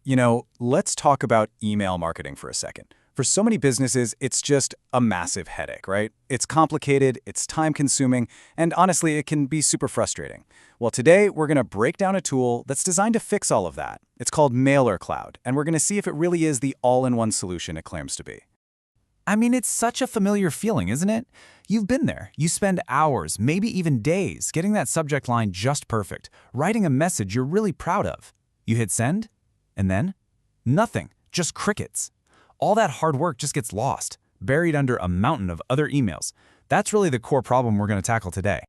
Let's talk about email marketing for a second. For so many businesses, it's just a massive headache, right? It's complicated, it's time-consuming, and honestly, it can be super frustrating. Well, today, we're going to break down a tool that's designed to fix all of that. It's called MailerCloud, and we're going to see if it really is the all-in-one solution it claims to be. I mean, it's such a familiar feeling, isn't it? You've been there. You spend hours, maybe even days, getting that subject line just perfect, writing a message you're really proud of. You hit send, and then? Nothing, just crickets. All that hard work just gets lost, buried under a mountain of other emails. That's really the core problem we're going to tackle today.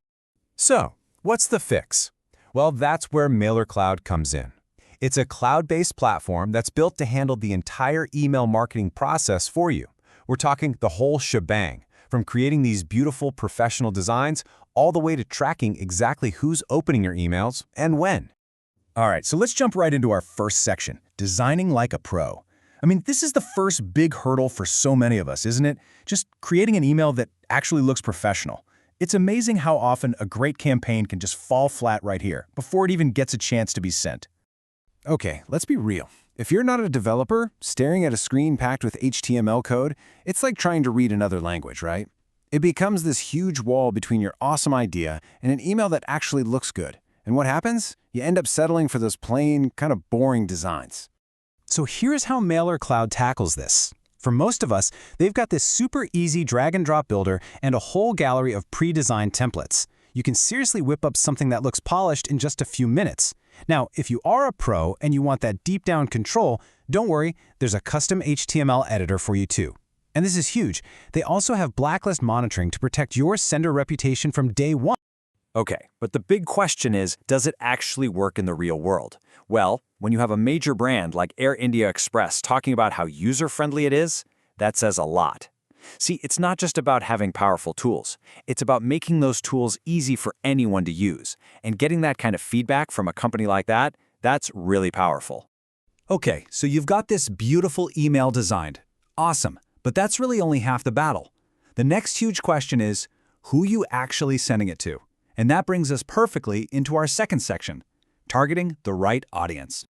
So, what's the fix? Well, that's where MailerCloud comes in. It's a cloud-based platform that's built to handle the entire email marketing process for you. We're talking the whole shebang, from creating these beautiful professional designs all the way to tracking exactly who's opening your emails and when. All right, so let's jump right into our first section, designing like a pro. I mean, this is the first big hurdle for so many of us, isn't it? Just creating an email that actually looks professional. It's amazing how often a great campaign can just fall flat right here, before it even gets a chance to be sent. Okay, let's be real. If you're not a developer, staring at a screen packed with HTML code, it's like trying to read another language, right? It becomes this huge wall between your awesome idea and an email that actually looks good. And what happens? You end up settling for those plain, kind of boring designs. So here's how MailerCloud tackles this. For most of us, they've got this super easy drag-and-drop builder and a whole gallery of pre-designed templates. You can seriously whip up something that looks polished in just a few minutes. Now, if you are a pro and you want that deep-down control, don't worry, there's a custom HTML editor for you too. And this is huge. They also have blacklist monitoring to protect your sender reputation from day one. Okay, but the big question is, does it actually work in the real world? Well, when you have a major brand like Air India Express talking about how user-friendly it is, that says a lot. See, it's not just about having powerful tools. It's about making those tools easy for anyone to use. And getting that kind of feedback from a company like that, that's really powerful. Okay, so you've got this beautiful email designed. Awesome, but that's really only half the battle. The next huge question is, who you actually sending it to? And that brings us perfectly into our second section, targeting the right audience.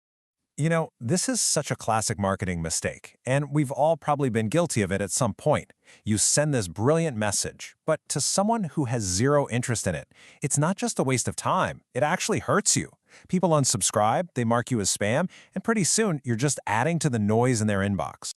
This is such a classic marketing mistake, and we've all probably been guilty of it at some point. You send this brilliant message, but to someone who has zero interest in it, it's not just a waste of time, it actually hurts you. People unsubscribe, they mark you as spam, and pretty soon you're just adding to the noise in their inbox.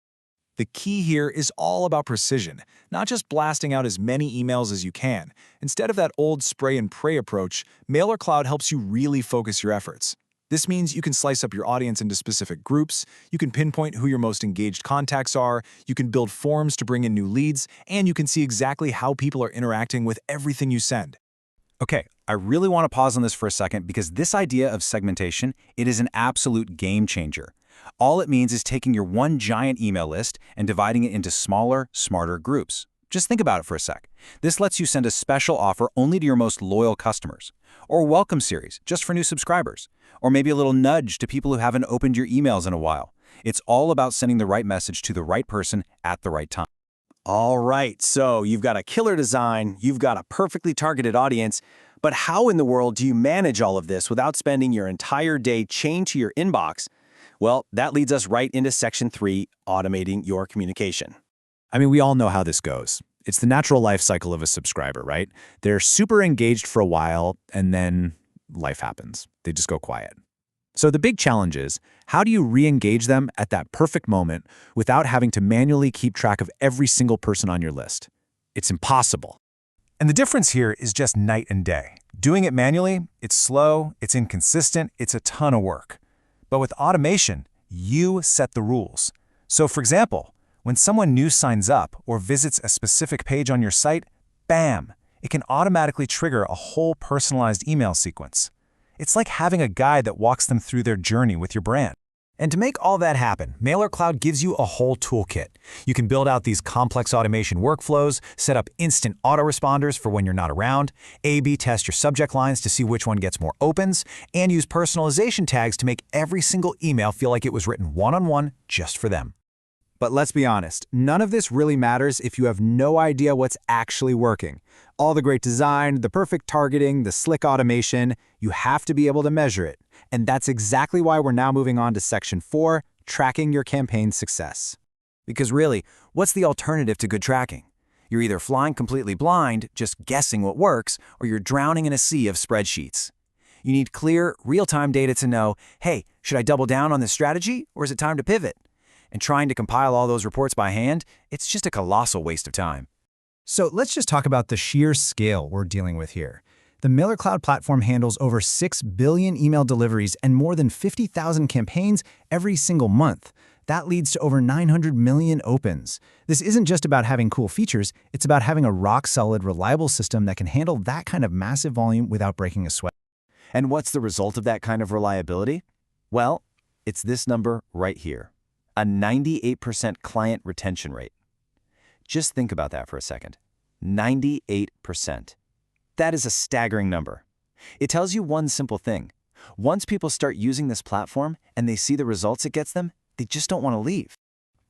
The key here is all about precision, not just blasting out as many emails as you can. Instead of that old spray and pray approach, MailerCloud helps you really focus your efforts. This means you can slice up your audience into specific groups, you can pinpoint who your most engaged contacts are, you can build forms to bring in new leads, and you can see exactly how people are interacting with everything you send. Okay, I really want to pause on this for a second because this idea of segmentation, it is an absolute game changer. All it means is taking your one giant email list and dividing it into smaller, smarter groups. Just think about it for a sec. This lets you send a special offer only to your most loyal customers, or a welcome series just for new subscribers, or maybe a little nudge to people who haven't opened your emails in a while. It's all about sending the right message to the right person at the right time. All right, so you've got a killer design, you've got a perfectly targeted audience, but how in the world do you manage all of this without spending your entire day chained to your inbox? Well, that leads us right into Section 3, automating your communication. I mean, we all know how this goes. It's the natural life cycle of a subscriber, right? They're super engaged for a while, and then life happens. They just go quiet. So the big challenge is, how do you re-engage them at that perfect moment without having to manually keep track of every single person on your list? It's impossible. And the difference here is just night and day. Doing it manually, it's slow, it's inconsistent, it's a ton of work. But with automation, you set the rules. So for example, when someone new signs up or visits a specific page on your site, bam, it can automatically trigger a whole personalized email sequence. It's like having a guide that walks them through their journey with your brand. And to make all that happen, MailerCloud gives you a whole toolkit. You can build out these complex automation workflows, set up instant autoresponders for when you're not around, A/B test your subject lines to see which one gets more opens, and use personalization tags to make every single email feel like it was written one-on-one just for them. But let's be honest, none of this really matters if you have no idea what's actually working. All the great design, the perfect targeting, the slick automation, you have to be able to measure it. And that's exactly why we're now moving on to Section 4, tracking your campaign's success. Because really, what's the alternative to good tracking? You're either flying completely blind, just guessing what works, or you're drowning in a sea of spreadsheets. You need clear, real-time data to know, hey, should I double down on this strategy, or is it time to pivot? And trying to compile all those reports by hand, it's just a colossal waste of time. So let's just talk about the sheer scale we're dealing with here. The MailerCloud platform handles over 6 billion email deliveries and more than 50,000 campaigns every single month. That leads to over 900 million opens. This isn't just about having cool features, it's about having a rock-solid, reliable system that can handle that kind of massive volume without breaking a sweat. And what's the result of that kind of reliability? Well, it's this number right here, a 98% client retention rate. Just think about that for a second. 98%. That is a staggering number. It tells you one simple thing. Once people start using this platform and they see the results it gets them, they just don't want to leave.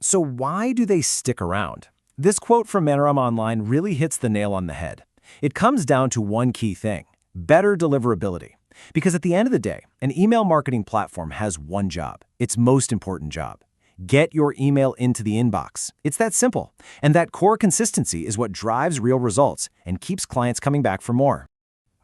So why do they stick around? This quote from Manoram Online really hits the nail on the head. It comes down to one key thing: better deliverability. Because at the end of the day, an email marketing platform has one job, its most important job. Get your email into the inbox. It's that simple. And that core consistency is what drives real results and keeps clients coming back for more.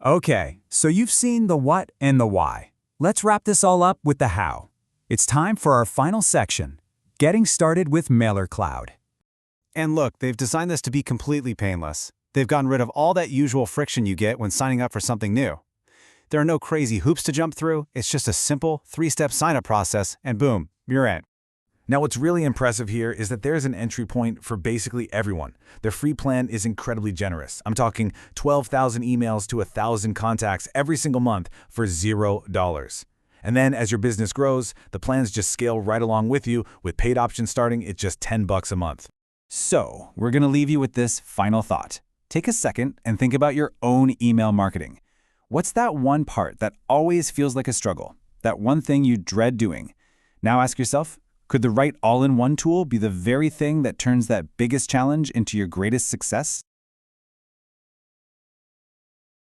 Okay, so you've seen the what and the why. Let's wrap this all up with the how. It's time for our final section, getting started with MailerCloud. And look, they've designed this to be completely painless. They've gotten rid of all that usual friction you get when signing up for something new. There are no crazy hoops to jump through. It's just a simple 3-step sign-up process, and boom, you're in. Now, what's really impressive here is that there's an entry point for basically everyone. Their free plan is incredibly generous. I'm talking 12,000 emails to 1,000 contacts every single month for $0. And then as your business grows, the plans just scale right along with you, with paid options starting at just $10 a month. So, we're going to leave you with this final thought. Take a second and think about your own email marketing. What's that one part that always feels like a struggle? That one thing you dread doing? Now ask yourself, could the right all-in-one tool be the very thing that turns that biggest challenge into your greatest success?